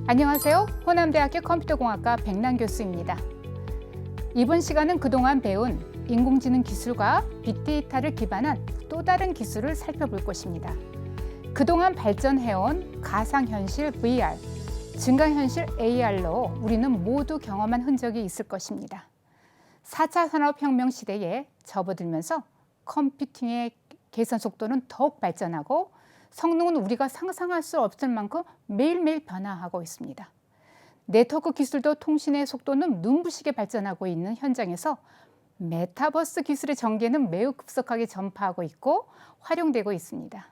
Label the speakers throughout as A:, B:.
A: 안녕하세요. 호남대학교 컴퓨터공학과 백란 교수입니다. 이번 시간은 그동안 배운 인공지능 기술과 빅데이터를 기반한 또 다른 기술을 살펴볼 것입니다. 그동안 발전해온 가상현실 VR, 증강현실 AR로 우리는 모두 경험한 흔적이 있을 것입니다. 4차 산업혁명 시대에 접어들면서 컴퓨팅의 계산 속도는 더욱 발전하고 성능은 우리가 상상할 수 없을 만큼 매일매일 변화하고 있습니다. 네트워크 기술도 통신의 속도는 눈부시게 발전하고 있는 현장에서 메타버스 기술의 전개는 매우 급속하게 전파하고 있고 활용되고 있습니다.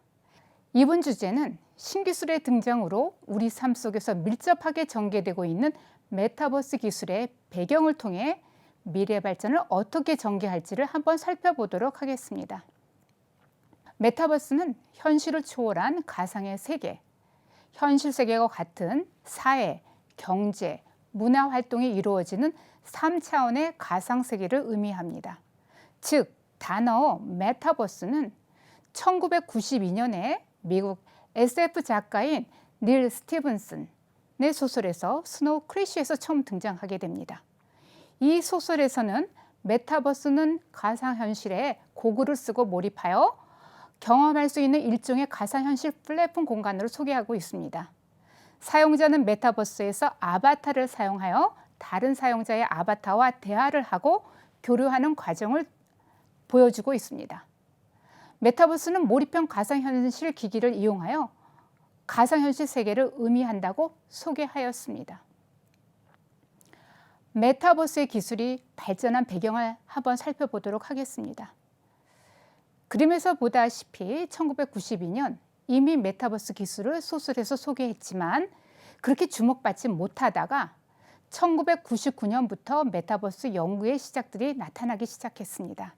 A: 이번 주제는 신기술의 등장으로 우리 삶 속에서 밀접하게 전개되고 있는 메타버스 기술의 배경을 통해 미래 발전을 어떻게 전개할지를 한번 살펴보도록 하겠습니다. 메타버스는 현실을 초월한 가상의 세계, 현실 세계와 같은 사회, 경제, 문화 활동이 이루어지는 3차원의 가상 세계를 의미합니다. 즉, 단어 메타버스는 1992년에 미국 SF 작가인 닐 스티븐슨의 소설에서 스노우 크래쉬에서 처음 등장하게 됩니다. 이 소설에서는 메타버스는 가상현실에 고글을 쓰고 몰입하여 경험할 수 있는 일종의 가상현실 플랫폼 공간으로 소개하고 있습니다. 사용자는 메타버스에서 아바타를 사용하여 다른 사용자의 아바타와 대화를 하고 교류하는 과정을 보여주고 있습니다. 메타버스는 몰입형 가상현실 기기를 이용하여 가상현실 세계를 의미한다고 소개하였습니다. 메타버스의 기술이 발전한 배경을 한번 살펴보도록 하겠습니다. 그림에서 보다시피 1992년 이미 메타버스 기술을 소설에서 소개했지만 그렇게 주목받지 못하다가 1999년부터 메타버스 연구의 시작들이 나타나기 시작했습니다.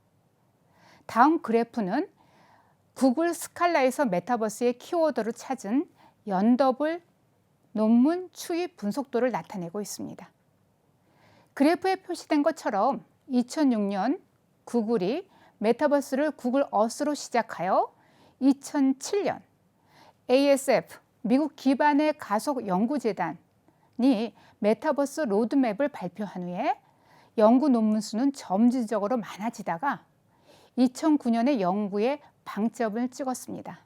A: 다음 그래프는 구글 스칼라에서 메타버스의 키워드를 찾은 연더블 논문 추이 분석도를 나타내고 있습니다. 그래프에 표시된 것처럼 2006년 구글이 메타버스를 구글 어스로 시작하여 2007년 ASF 미국 기반의 가속 연구재단이 메타버스 로드맵을 발표한 후에 연구 논문 수는 점진적으로 많아지다가 2009년에 연구에 방점을 찍었습니다.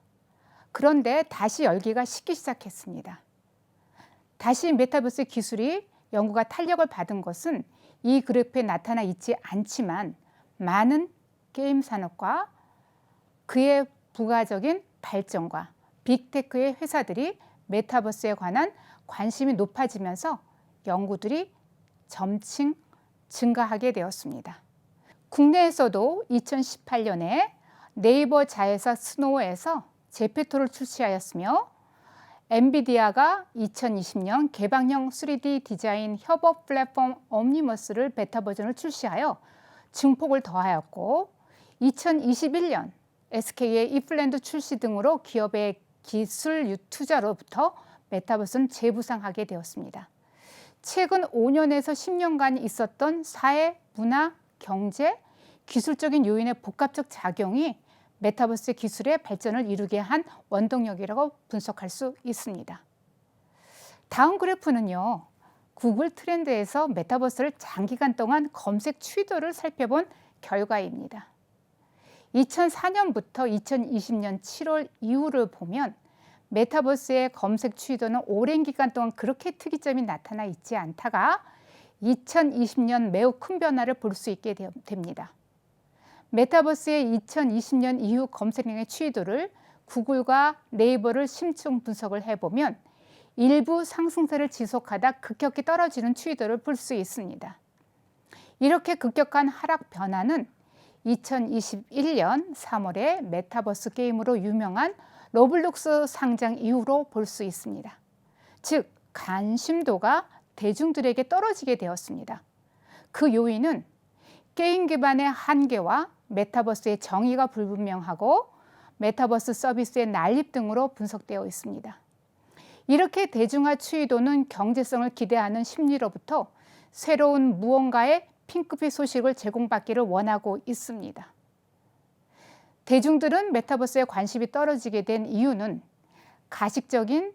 A: 그런데 다시 열기가 식기 시작했습니다. 다시 메타버스 기술이 연구가 탄력을 받은 것은 이 그래프에 나타나 있지 않지만 많은 게임 산업과 그의 부가적인 발전과 빅테크의 회사들이 메타버스에 관한 관심이 높아지면서 연구들이 점층 증가하게 되었습니다. 국내에서도 2018년에 네이버 자회사 스노우에서 제페토를 출시하였으며 엔비디아가 2020년 개방형 3D 디자인 협업 플랫폼 옴니머스를 베타 버전을 출시하여 증폭을 더하였고 2021년 SK의 이플랜드 출시 등으로 기업의 기술 투자로부터 메타버스는 재부상하게 되었습니다. 최근 5년에서 10년간 있었던 사회, 문화, 경제, 기술적인 요인의 복합적 작용이 메타버스 기술의 발전을 이루게 한 원동력이라고 분석할 수 있습니다. 다음 그래프는요. 구글 트렌드에서 메타버스를 장기간 동안 검색 추이도를 살펴본 결과입니다. 2004년부터 2020년 7월 이후를 보면 메타버스의 검색 추이도는 오랜 기간 동안 그렇게 특이점이 나타나 있지 않다가 2020년 매우 큰 변화를 볼 수 있게 됩니다. 메타버스의 2020년 이후 검색량의 추이도를 구글과 네이버를 심층 분석을 해보면 일부 상승세를 지속하다 급격히 떨어지는 추이도를 볼 수 있습니다. 이렇게 급격한 하락 변화는 2021년 3월에 메타버스 게임으로 유명한 로블록스 상장 이후로 볼 수 있습니다. 즉, 관심도가 대중들에게 떨어지게 되었습니다. 그 요인은 게임 기반의 한계와 메타버스의 정의가 불분명하고 메타버스 서비스의 난립 등으로 분석되어 있습니다. 이렇게 대중화 추이도는 경제성을 기대하는 심리로부터 새로운 무언가의 핑크빛 소식을 제공받기를 원하고 있습니다. 대중들은 메타버스에 관심이 떨어지게 된 이유는 가식적인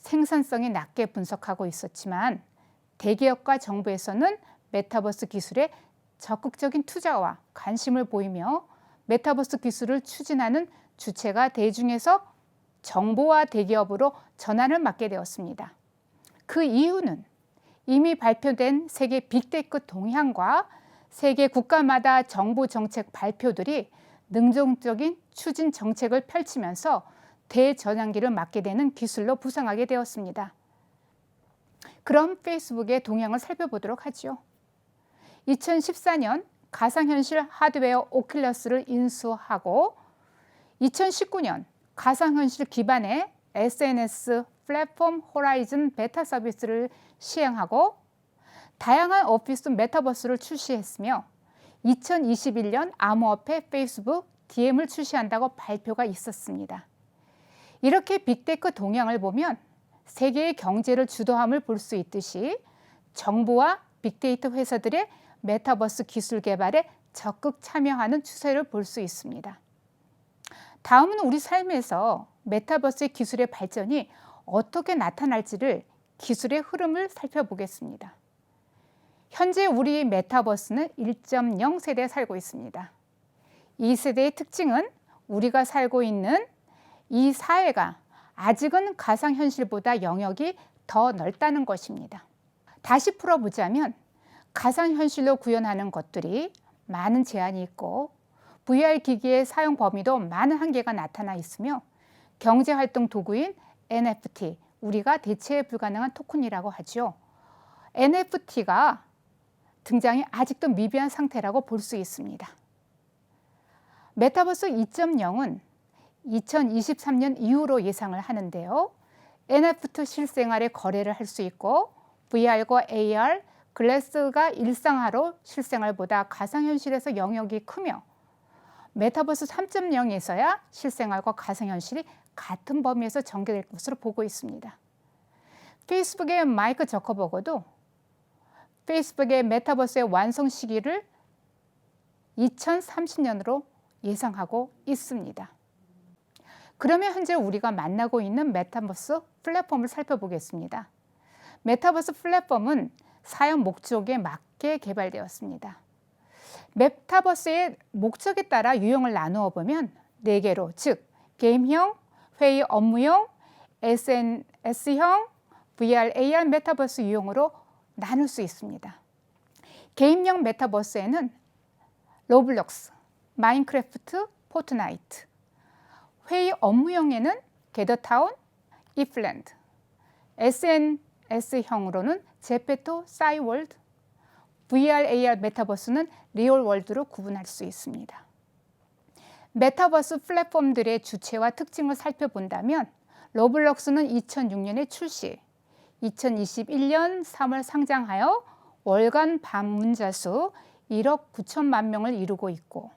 A: 생산성이 낮게 분석하고 있었지만 대기업과 정부에서는 메타버스 기술에 적극적인 투자와 관심을 보이며 메타버스 기술을 추진하는 주체가 대중에서 정부와 대기업으로 전환을 맡게 되었습니다. 그 이유는 이미 발표된 세계 빅테크 동향과 세계 국가마다 정부 정책 발표들이 능동적인 추진 정책을 펼치면서 대전환기를 맞게 되는 기술로 부상하게 되었습니다. 그럼 페이스북의 동향을 살펴보도록 하죠. 2014년 가상현실 하드웨어 오큘러스를 인수하고 2019년 가상현실 기반의 SNS 플랫폼 호라이즌 베타 서비스를 시행하고 다양한 오피스 메타버스를 출시했으며 2021년 암호화폐 페이스북 DM을 출시한다고 발표가 있었습니다. 이렇게 빅테크 동향을 보면 세계의 경제를 주도함을 볼 수 있듯이 정부와 빅데이터 회사들의 메타버스 기술 개발에 적극 참여하는 추세를 볼 수 있습니다. 다음은 우리 삶에서 메타버스의 기술의 발전이 어떻게 나타날지를 기술의 흐름을 살펴보겠습니다. 현재 우리 메타버스는 1.0 세대에 살고 있습니다. 이 세대의 특징은 우리가 살고 있는 이 사회가 아직은 가상현실보다 영역이 더 넓다는 것입니다. 다시 풀어보자면 가상현실로 구현하는 것들이 많은 제한이 있고 VR 기기의 사용 범위도 많은 한계가 나타나 있으며 경제활동 도구인 NFT, 우리가 대체 불가능한 토큰이라고 하죠. NFT가 등장이 아직도 미비한 상태라고 볼 수 있습니다. 메타버스 2.0은 2023년 이후로 예상을 하는데요. NFT 실생활에 거래를 할 수 있고 VR과 AR, 글래스가 일상화로 실생활보다 가상현실에서 영역이 크며 메타버스 3.0에서야 실생활과 가상현실이 같은 범위에서 전개될 것으로 보고 있습니다. 페이스북의 마이크 저커버그도 페이스북의 메타버스의 완성 시기를 2030년으로 예상하고 있습니다. 그러면 현재 우리가 만나고 있는 메타버스 플랫폼을 살펴보겠습니다. 메타버스 플랫폼은 사용 목적에 맞게 개발되었습니다. 메타버스의 목적에 따라 유형을 나누어 보면 4개로, 즉 게임형, 회의 업무용, SNS형, VR, AR 메타버스 유형으로 나눌 수 있습니다. 게임형 메타버스에는 로블록스, 마인크래프트, 포트나이트, 회의 업무형에는 게더타운, 이플랜드, SNS형으로는 제페토, 싸이월드, VR, AR 메타버스는 리얼월드로 구분할 수 있습니다. 메타버스 플랫폼들의 주체와 특징을 살펴본다면 로블록스는 2006년에 출시, 2021년 3월 상장하여 월간 방문자 수 1억 9천만 명을 이루고 있고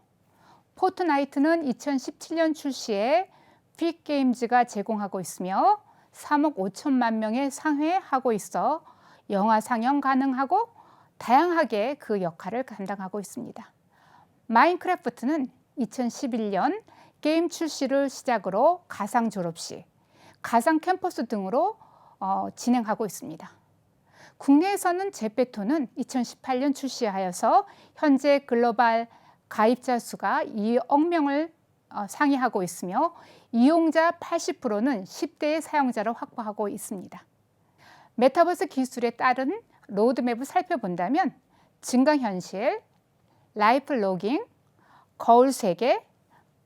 A: 포트나이트는 2017년 출시에 픽게임즈가 제공하고 있으며 3억 5천만 명에 상회하고 있어 영화 상영 가능하고 다양하게 그 역할을 감당하고 있습니다. 마인크래프트는 2011년 게임 출시를 시작으로 가상 졸업식, 가상 캠퍼스 등으로 진행하고 있습니다. 국내에서는 제페토는 2018년 출시하여서 현재 글로벌 가입자 수가 2억 명을 상회하고 있으며 이용자 80%는 10대의 사용자로 확보하고 있습니다. 메타버스 기술에 따른 로드맵을 살펴본다면 증강현실, 라이프 로깅, 거울 세계,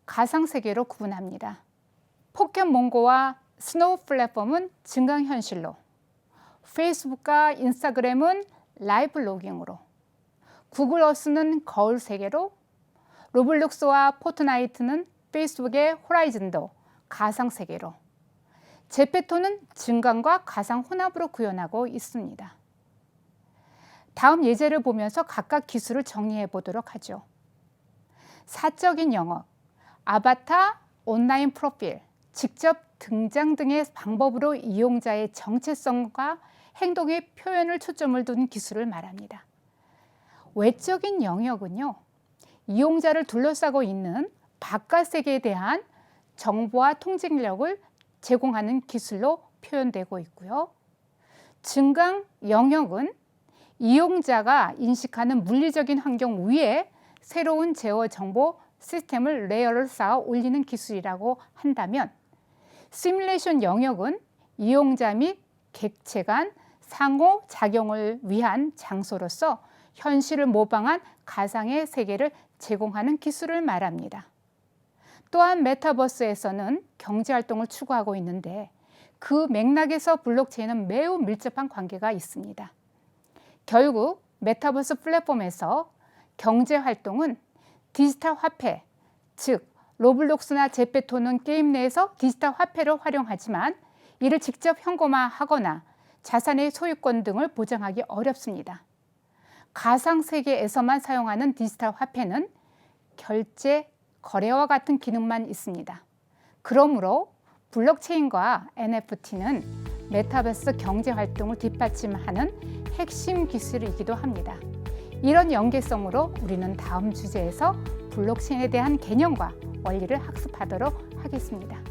A: 가상 세계로 구분합니다. 포켓몬고와 스노우 플랫폼은 증강현실로, 페이스북과 인스타그램은 라이브 로깅으로, 구글 어스는 거울 세계로, 로블록스와 포트나이트는 페이스북의 호라이즌도 가상 세계로, 제페토는 증강과 가상 혼합으로 구현하고 있습니다. 다음 예제를 보면서 각각 기술을 정리해 보도록 하죠. 사적인 영역, 아바타, 온라인 프로필, 직접 등장 등의 방법으로 이용자의 정체성과 행동의 표현을 초점을 둔 기술을 말합니다. 외적인 영역은요, 이용자를 둘러싸고 있는 바깥 세계에 대한 정보와 통제력을 제공하는 기술로 표현되고 있고요. 증강 영역은 이용자가 인식하는 물리적인 환경 위에 새로운 제어 정보 시스템을 레이어를 쌓아 올리는 기술이라고 한다면, 시뮬레이션 영역은 이용자 및 객체 간 상호작용을 위한 장소로서 현실을 모방한 가상의 세계를 제공하는 기술을 말합니다. 또한 메타버스에서는 경제활동을 추구하고 있는데 그 맥락에서 블록체인은 매우 밀접한 관계가 있습니다. 결국 메타버스 플랫폼에서 경제활동은 디지털 화폐, 즉 로블록스나 제페토는 게임 내에서 디지털 화폐를 활용하지만 이를 직접 현금화하거나 자산의 소유권 등을 보장하기 어렵습니다. 가상세계에서만 사용하는 디지털 화폐는 결제, 거래와 같은 기능만 있습니다. 그러므로 블록체인과 NFT는 메타버스 경제활동을 뒷받침하는 핵심 기술이기도 합니다. 이런 연계성으로 우리는 다음 주제에서 블록체인에 대한 개념과 원리를 학습하도록 하겠습니다.